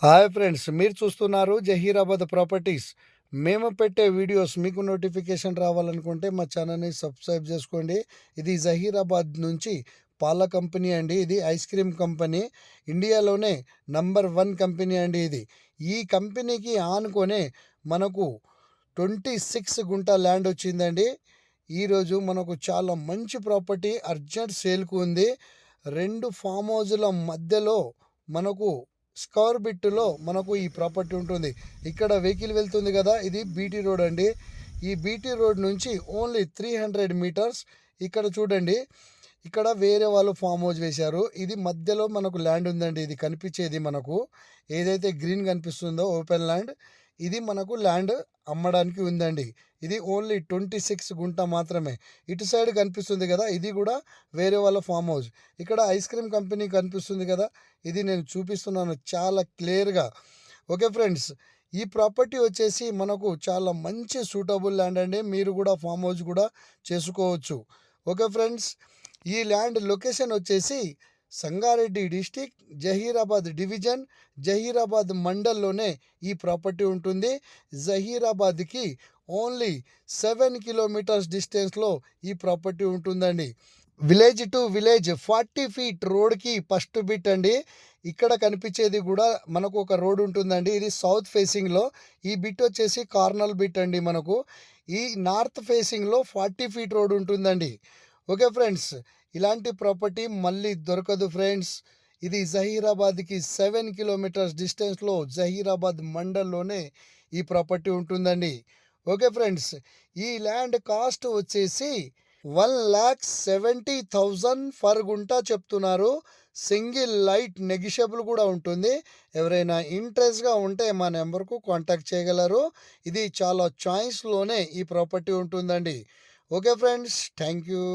Hi friends, మీరు చూస్తున్నారు Zaheerabad properties. మేము పెట్టే వీడియోస్ మీకు నోటిఫికేషన్ రావాలనుకుంటే మా ఛానల్ని సబ్స్క్రైబ్ చేసుకోండి. ఇది జహీరాబాద్ నుంచి పాల కంపెనీ అండి. ఇది ఐస్ క్రీమ్ కంపెనీ. ఇండియాలోనే నంబర్ 1 కంపెనీ అండి ఇది. ఈ కంపెనీకి ఆనుకొనే మనకు 26 గుంట ల్యాండ్ వచ్చిందండి. ఈరోజు మనకు చాలా మంచి ప్రాపర్టీ అర్జెంట్ సేల్కు ఉంది. 2 ఫామ్ హౌజ్ల మధ్యలో మనకు స్క్వేర్ బిట్లో మనకు ఈ ప్రాపర్టీ ఉంటుంది. ఇక్కడ వెహికల్ వెళ్తుంది కదా, ఇది బీటీ రోడ్ అండి. ఈ బీటీ రోడ్ నుంచి ఓన్లీ 300 మీటర్స్. ఇక్కడ చూడండి, ఇక్కడ వేరే వాళ్ళు ఫామ్ హౌస్ వేశారు. ఇది మధ్యలో మనకు ల్యాండ్ ఉందండి. ఇది కనిపించేది మనకు ఏదైతే గ్రీన్ కనిపిస్తుందో ఓపెన్ ల్యాండ్, ఇది మనకు ల్యాండ్ అమ్మడానికి ఉందండి. ఇది ఓన్లీ 26 గుంట మాత్రమే. ఇటు సైడ్ కనిపిస్తుంది కదా, ఇది కూడా వేరే వాళ్ళ ఫామ్ హౌస్. ఇక్కడ ఐస్ క్రీమ్ కంపెనీ కనిపిస్తుంది కదా, ఇది నేను చూపిస్తున్నాను చాలా క్లియర్గా. ఓకే ఫ్రెండ్స్, ఈ ప్రాపర్టీ వచ్చేసి మనకు చాలా మంచి సూటబుల్ ల్యాండ్ అండి. మీరు కూడా ఫామ్ హౌస్ కూడా చేసుకోవచ్చు. ఓకే ఫ్రెండ్స్, ఈ ల్యాండ్ లొకేషన్ వచ్చేసి సంగారెడ్డి డిస్టిక్, జహీరాబాద్ డివిజన్, జహీరాబాద్ మండల్లోనే ఈ ప్రాపర్టీ ఉంటుంది. జహీరాబాద్కి ఓన్లీ 7 కిలోమీటర్స్ డిస్టెన్స్లో ఈ ప్రాపర్టీ ఉంటుందండి. విలేజ్ టు విలేజ్ 40 ఫీట్ రోడ్కి ఫస్ట్ బిట్ అండి. ఇక్కడ కనిపించేది కూడా మనకు ఒక రోడ్ ఉంటుందండి. ఇది సౌత్ ఫేసింగ్లో. ఈ బిట్ వచ్చేసి కార్నల్ బిట్ అండి. మనకు ఈ నార్త్ ఫేసింగ్లో 40 ఫీట్ రోడ్ ఉంటుందండి. ఓకే ఫ్రెండ్స్, ఇలాంటి ప్రాపర్టీ మళ్ళీ దొరకదు ఫ్రెండ్స్. ఇది జహీరాబాద్కి 7 కిలోమీటర్స్ డిస్టెన్స్లో జహీరాబాద్ మండల్లోనే ఈ ప్రాపర్టీ ఉంటుందండి. ఓకే ఫ్రెండ్స్, ఈ ల్యాండ్ కాస్ట్ వచ్చేసి 1,70,000 పర్ గుంటా చెప్తున్నారు. సింగిల్ లైట్ నెగిషియబుల్ కూడా ఉంటుంది. ఎవరైనా ఇంట్రెస్ట్గా ఉంటే మా నెంబర్కు కాంటాక్ట్ చేయగలరు. ఇది చాలా చాయిస్లోనే ఈ ప్రాపర్టీ ఉంటుందండి. Okay friends, thank you.